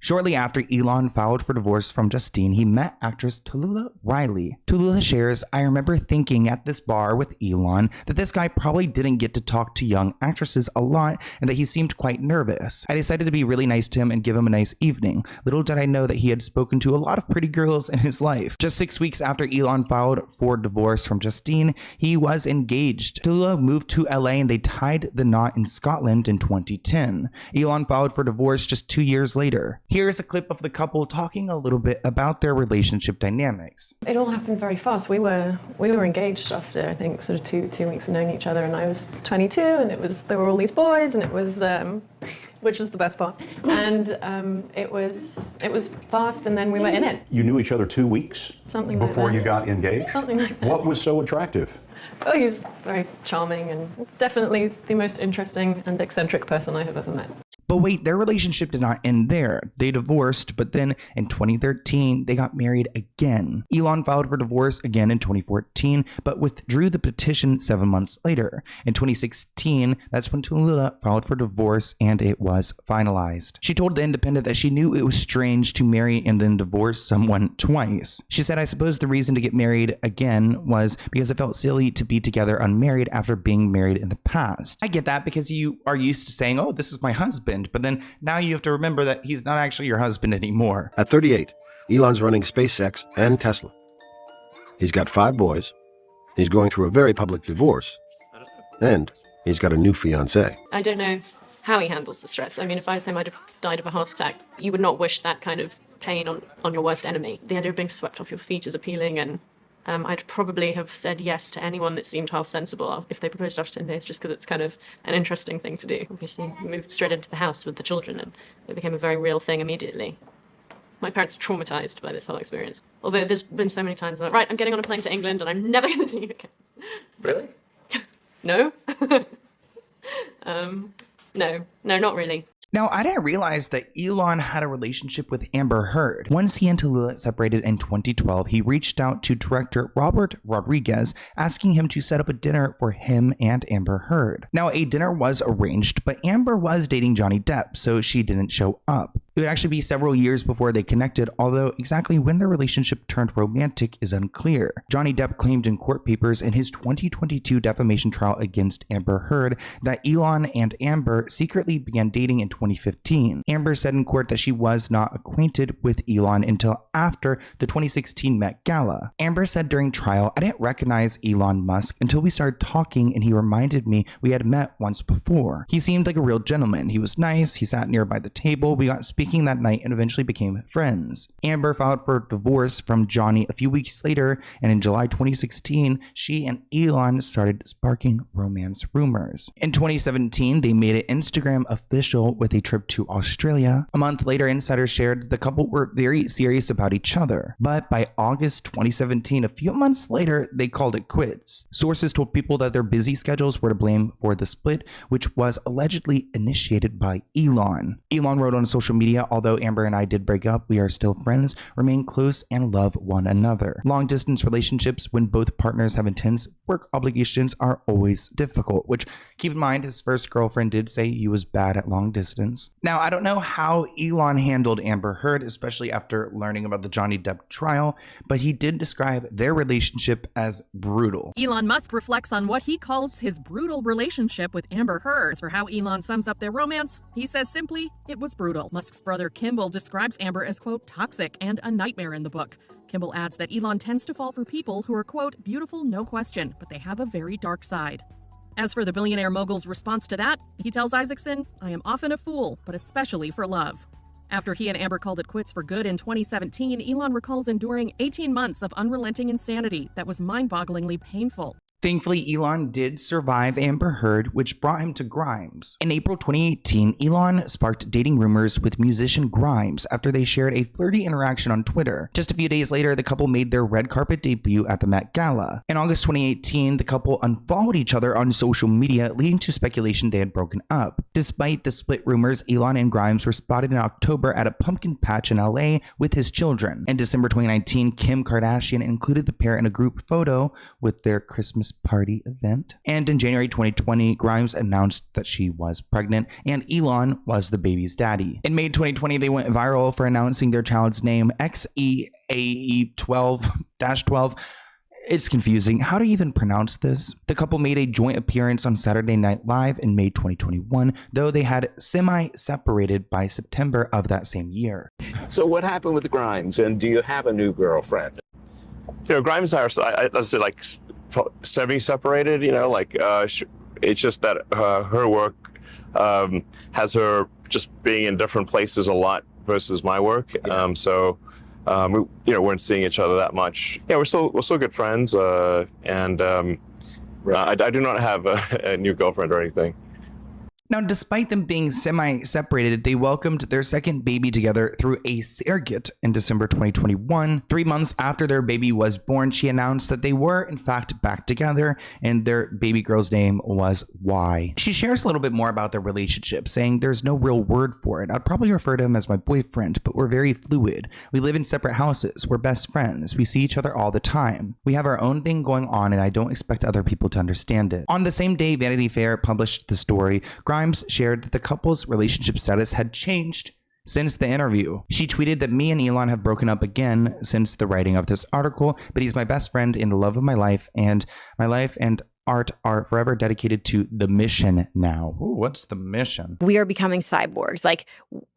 Shortly after Elon filed for divorce from Justine, he met actress Talulah Riley. Talulah shares, "I remember thinking at this bar with Elon that this guy probably didn't get to talk to young actresses a lot and that he seemed quite nervous. I decided to be really nice to him and give him a nice evening. Little did I know that he had spoken to a lot of pretty girls in his life." Just 6 weeks after Elon filed for divorce from Justine, he was engaged. Talulah moved to LA and they tied the knot in Scotland in 2010. Elon filed for divorce just 2 years later. Here's a clip of the couple talking a little bit about their relationship dynamics. It all happened very fast. We were engaged after, I think, sort of two weeks of knowing each other, and I was 22, and there were all these boys, and it was which was the best part. And it was fast, and then we were in it. You knew each other 2 weeks before you got engaged? Something like that. What was so attractive? Oh, he was very charming and definitely the most interesting and eccentric person I have ever met. But wait, their relationship did not end there. They divorced, but then in 2013, they got married again. Elon filed for divorce again in 2014, but withdrew the petition 7 months later. In 2016, that's when Talulah filed for divorce and it was finalized. She told The Independent that she knew it was strange to marry and then divorce someone twice. She said, "I suppose the reason to get married again was because it felt silly to be together unmarried after being married in the past. I get that because you are used to saying, oh, this is my husband. But then now you have to remember that he's not actually your husband anymore." At 38, Elon's running SpaceX and Tesla. He's got 5 boys, he's going through a very public divorce, and he's got a new fiancée. I don't know how he handles the stress. I mean, if I say I'd have died of a heart attack, you would not wish that kind of pain on your worst enemy. The idea of being swept off your feet is appealing, and I'd probably have said yes to anyone that seemed half sensible if they proposed after 10 days, just because it's kind of an interesting thing to do. Obviously, we moved straight into the house with the children, and it became a very real thing immediately. My parents were traumatized by this whole experience. Although there's been so many times like, right, I'm getting on a plane to England, and I'm never going to see you again. Really? No? No, not really. Now, I didn't realize that Elon had a relationship with Amber Heard. Once he and Talulah separated in 2012, he reached out to director Robert Rodriguez, asking him to set up a dinner for him and Amber Heard. Now, a dinner was arranged, but Amber was dating Johnny Depp, so she didn't show up. It would actually be several years before they connected, although exactly when their relationship turned romantic is unclear. Johnny Depp claimed in court papers in his 2022 defamation trial against Amber Heard that Elon and Amber secretly began dating in 2015. Amber said in court that she was not acquainted with Elon until after the 2016 Met Gala. Amber said during trial, "I didn't recognize Elon Musk until we started talking and he reminded me we had met once before. He seemed like a real gentleman. He was nice. He sat nearby the table. We got speaking that night and eventually became friends." Amber filed for divorce from Johnny a few weeks later, and in July 2016, she and Elon started sparking romance rumors. In 2017, they made it Instagram official with a trip to Australia. A month later, insiders shared that the couple were very serious about each other. But by August 2017, a few months later, they called it quits. Sources told People that their busy schedules were to blame for the split, which was allegedly initiated by Elon. Elon wrote on social media, "Although Amber and I did break up, we are still friends, remain close, and love one another. Long-distance relationships, when both partners have intense work obligations, are always difficult," which, keep in mind, his first girlfriend did say he was bad at long distance. Now, I don't know how Elon handled Amber Heard, especially after learning about the Johnny Depp trial, but he did describe their relationship as brutal. Elon Musk reflects on what he calls his brutal relationship with Amber Heard. For how Elon sums up their romance, he says simply, "It was brutal." Musk's brother Kimball describes Amber as, quote, "toxic and a nightmare" in the book. Kimball adds that Elon tends to fall for people who are, quote, "beautiful, no question, but they have a very dark side." As for the billionaire mogul's response to that, he tells Isaacson, "I am often a fool, but especially for love." After he and Amber called it quits for good in 2017, Elon recalls enduring 18 months of unrelenting insanity that was mind-bogglingly painful. Thankfully, Elon did survive Amber Heard, which brought him to Grimes. In April 2018, Elon sparked dating rumors with musician Grimes after they shared a flirty interaction on Twitter. Just a few days later, the couple made their red carpet debut at the Met Gala. In August 2018, the couple unfollowed each other on social media, leading to speculation they had broken up. Despite the split rumors, Elon and Grimes were spotted in October at a pumpkin patch in LA with his children. In December 2019, Kim Kardashian included the pair in a group photo with their Christmas Christmas party event. And in January 2020, Grimes announced that she was pregnant and Elon was the baby's daddy. In May 2020, they went viral for announcing their child's name, XEAE12-12. It's confusing. How do you even pronounce this? The couple made a joint appearance on Saturday Night Live in May 2021, though they had semi-separated by September of that same year. So what happened with Grimes, and do you have a new girlfriend? Grimes and I let's say like semi-separated, it's just that her work has her just being in different places a lot versus my work. Yeah. We weren't seeing each other that much. Yeah, we're still good friends, I do not have a new girlfriend or anything. Now, despite them being semi-separated, they welcomed their second baby together through a surrogate in December 2021. 3 months after their baby was born, she announced that they were, in fact, back together, and their baby girl's name was Y. She shares a little bit more about their relationship, saying there's no real word for it. I'd probably refer to him as my boyfriend, but we're very fluid. We live in separate houses. We're best friends. We see each other all the time. We have our own thing going on, and I don't expect other people to understand it. On the same day Vanity Fair published the story, Grimes shared that the couple's relationship status had changed since the interview. She tweeted that me and Elon have broken up again since the writing of this article, but he's my best friend and the love of my life and art are forever dedicated to the mission now. Ooh, what's the mission? We are becoming cyborgs. Like,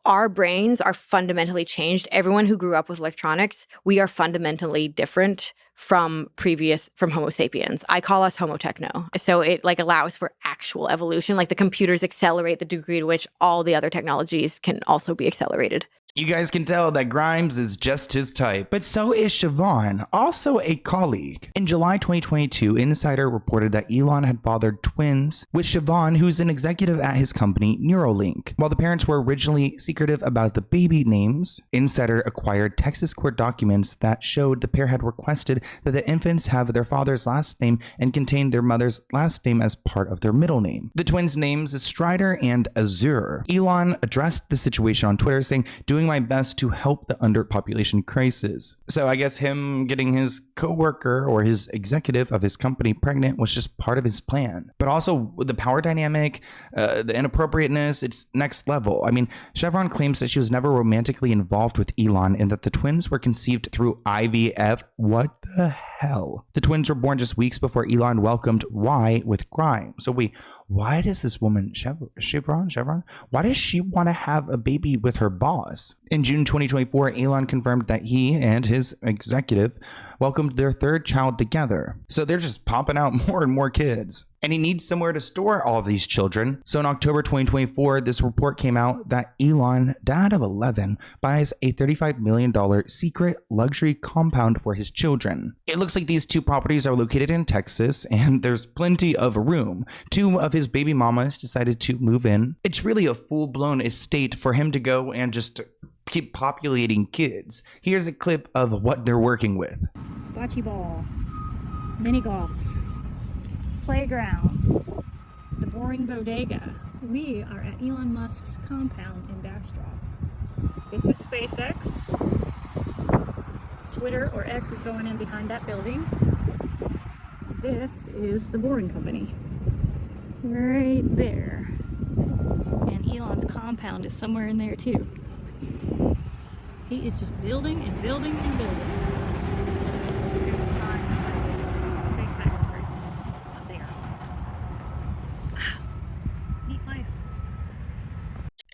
our brains are fundamentally changed. Everyone who grew up with electronics, we are fundamentally different from Homo sapiens. I call us Homo techno. So it allows for actual evolution. Like, the computers accelerate the degree to which all the other technologies can also be accelerated. You guys can tell that Grimes is just his type, but so is Siobhan, also a colleague. In July 2022, Insider reported that Elon had fathered twins with Siobhan, who's an executive at his company, Neuralink. While the parents were originally secretive about the baby names, Insider acquired Texas court documents that showed the pair had requested that the infants have their father's last name and contain their mother's last name as part of their middle name. The twins' names is Strider and Azure. Elon addressed the situation on Twitter, saying, "Doing my best to help the underpopulation crisis." So I guess him getting his coworker or his executive of his company pregnant was just part of his plan. But also the power dynamic, the inappropriateness, it's next level. I mean, Chevron claims that she was never romantically involved with Elon and that the twins were conceived through IVF. What the hell? The twins were born just weeks before Elon welcomed Y with Grimes. So wait, why does this woman, Chevron, why does she want to have a baby with her boss? In June 2024, Elon confirmed that he and his executive welcomed their third child together. So they're just popping out more and more kids. And he needs somewhere to store all of these children. So in October 2024, this report came out that Elon, dad of 11, buys a $35 million secret luxury compound for his children. It looks like these two properties are located in Texas, and there's plenty of room. 2 of his baby mamas decided to move in. It's really a full-blown estate for him to go and just keep populating kids. Here's a clip of what they're working with. Bocce ball, mini golf, playground, the boring bodega. We are at Elon Musk's compound in Bastrop. This is SpaceX. Twitter or X is going in behind that building. This is the Boring Company. Right there. And Elon's compound is somewhere in there too. He is just building and building and building. There's a sign that says SpaceX right there. Wow. Neat place.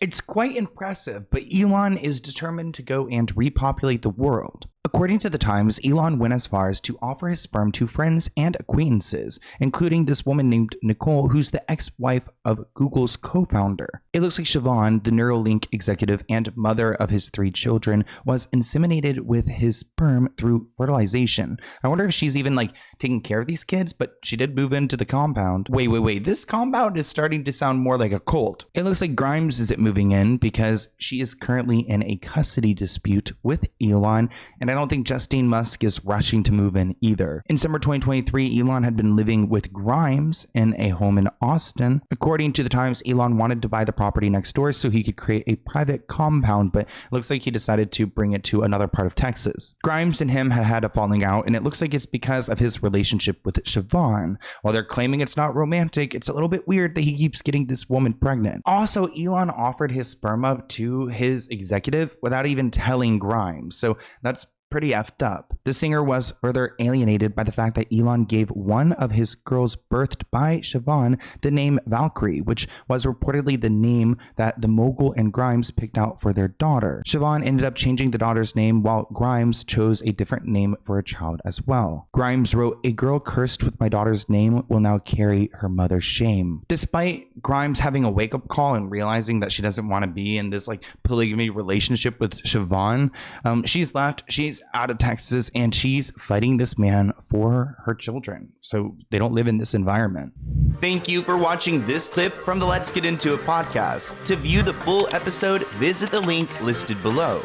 It's quite impressive, but Elon is determined to go and repopulate the world. According to the Times, Elon went as far as to offer his sperm to friends and acquaintances, including this woman named Nicole, who's the ex-wife of Google's co-founder. It looks like Siobhan, the Neuralink executive and mother of his 3 children, was inseminated with his sperm through fertilization. I wonder if she's even taking care of these kids, but she did move into the compound. Wait, this compound is starting to sound more like a cult. It looks like Grimes isn't moving in because she is currently in a custody dispute with Elon, and and I don't think Justine Musk is rushing to move in either. In summer 2023, Elon had been living with Grimes in a home in Austin. According to the Times, Elon wanted to buy the property next door so he could create a private compound, but it looks like he decided to bring it to another part of Texas. Grimes and him had a falling out, and it looks like it's because of his relationship with Siobhan. While they're claiming it's not romantic, it's a little bit weird that he keeps getting this woman pregnant. Also, Elon offered his sperm up to his executive without even telling Grimes, so that's pretty effed up. The singer was further alienated by the fact that Elon gave one of his girls birthed by Siobhan the name Valkyrie, which was reportedly the name that the mogul and Grimes picked out for their daughter. Siobhan ended up changing the daughter's name, while Grimes chose a different name for a child as well. Grimes wrote, "A girl cursed with my daughter's name will now carry her mother's shame." Despite Grimes having a wake-up call and realizing that she doesn't want to be in this polygamy relationship with Siobhan, she's left. She's out of Texas, and she's fighting this man for her children so they don't live in this environment. Thank you for watching this clip from the Let's Get Into It podcast. To view the full episode, visit the link listed below.